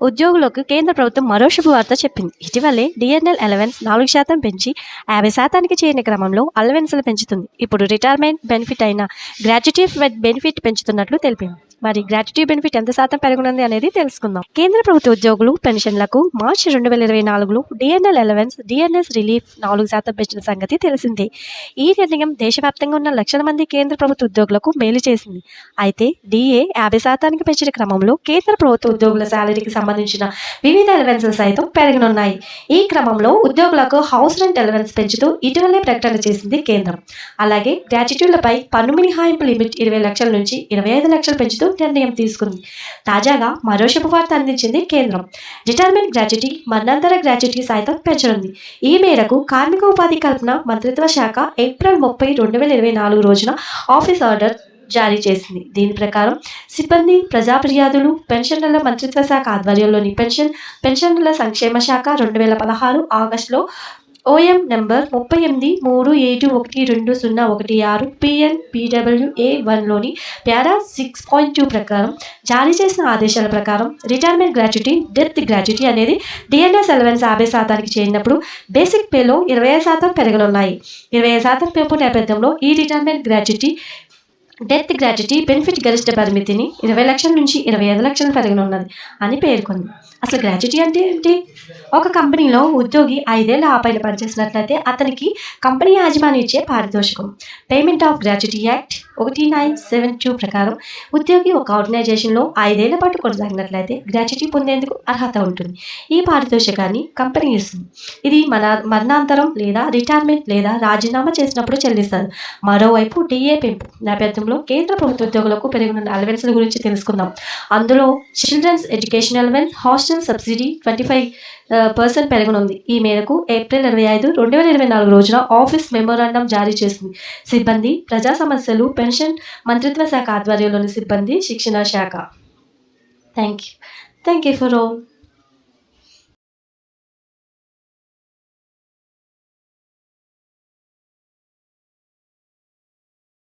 ఉద్యోగులకు కేంద్ర ప్రభుత్వం మరో శుభవార్త చెప్పింది. ఇటీవలే డిఎన్ఎల్ అలవెన్స్ 4% పెంచి 50%కి చేరిన క్రమంలో అలవెన్స్లు పెంచుతుంది. ఇప్పుడు రిటైర్మెంట్ బెనిఫిట్ అయిన గ్రాట్యుటీ బెనిఫిట్ పెంచుతున్నట్లు తెలిపింది. మరి గ్రాట్యుటీ బెనిఫిట్ ఎంత శాతం పెరగనుంది అనేది తెలుసుకుందాం. కేంద్ర ప్రభుత్వ ఉద్యోగులు పెన్షన్లకు మార్చి 2024లో డిఎన్ఎల్ అలవెన్స్, డిఎన్ఎస్ రిలీఫ్ 4% పెంచిన సంగతి తెలిసిందే. ఈ నిర్ణయం దేశవ్యాప్తంగా ఉన్న లక్షల మంది కేంద్ర ప్రభుత్వ ఉద్యోగులకు మేలు చేసింది. అయితే డిఏ 50%కి పెంచిన క్రమంలో కేంద్ర ప్రభుత్వ ఉద్యోగుల శాలరీకి సంబంధించిన వివిధ అలవెన్స్లు సైతం పెరగనున్నాయి. ఈ క్రమంలో ఉద్యోగులకు హౌస్ రెంట్ అలవెన్స్ పెంచుతూ ఇటీవలే ప్రకటన చేసింది కేంద్రం. అలాగే గ్రాట్యుటీలపై పన్ను మినహాయింపు లిమిట్ 20 లక్షల నుంచి 25 లక్షలు పెంచుతూ నిర్ణయం తీసుకుంది. తాజాగా మరో శుభవార్త అందించింది కేంద్రం. రిటైర్మెంట్ గ్రాట్యుటీ, మరణాంతర గ్రాట్యుటీ సైతం పెంచనుంది. ఈ మేరకు కార్మిక ఉపాధి కల్పన మంత్రిత్వ శాఖ ఏప్రిల్ 30, 2024 రోజున ఆఫీస్ ఆర్డర్ జారీ చేసింది. దీని ప్రకారం సిబ్బంది, ప్రజా ఫిర్యాదులు, పెన్షన్ల మంత్రిత్వ శాఖ ఆధ్వర్యంలోని పెన్షన్ల సంక్షేమ శాఖ 2016 ఆగస్టులో OM నంబర్ 3837120116 PNPWA1లోని పారా 6.2 ప్రకారం జారీ చేసిన ఆదేశాల ప్రకారం రిటైర్మెంట్ గ్రాట్యుటీ, డెత్ గ్రాట్యుటీ అనేది డిఎన్ఎస్ అలవెన్స్ 50%కి చేరినప్పుడు బేసిక్ పేలో 25% పెరగనున్నాయి. 25% పెంపు నేపథ్యంలో ఈ retirement gratuity, death gratuity benefit గరిష్ట పరిమితిని 20 లక్షల నుంచి 25 లక్షలు పెరగనున్నది అని పేర్కొంది. అసలు గ్రాట్యుటీ అంటే ఏంటి? ఒక కంపెనీలో ఉద్యోగి 5 ఏళ్ల ఆపైన పనిచేసినట్లయితే అతనికి కంపెనీ యాజమాన్యం ఇచ్చే పారితోషికం. పేమెంట్ ఆఫ్ గ్రాట్యుటీ యాక్ట్ 1972 ప్రకారం ఉద్యోగి ఒక ఆర్గనైజేషన్లో 5 ఏళ్ల పాటు కొనసాగినట్లయితే గ్రాట్యుటీ పొందేందుకు అర్హత ఉంటుంది. ఈ పారితోషికాన్ని కంపెనీ ఇస్తుంది. ఇది మరణాంతరం లేదా రిటైర్మెంట్ లేదా రాజీనామా చేసినప్పుడు చెల్లిస్తారు. మరోవైపు డిఏ పెంపు నేపథ్యంలో కేంద్ర ప్రభుత్వ ఉద్యోగులకు పెరుగుతున్న అలవెన్స్ల గురించి తెలుసుకుందాం. అందులో children's education allowance, hostel subsidy 25% పెరగనుంది. ఈ మేరకు ఏప్రిల్ 25, 2024 రోజున ఆఫీస్ మెమోరాండం జారీ చేసింది. సిబ్బంది, ప్రజా సమస్యలు, పెన్షన్ మంత్రిత్వ శాఖ ఆధ్వర్యంలోని సిబ్బంది శిక్షణ శాఖ. Thank you for all.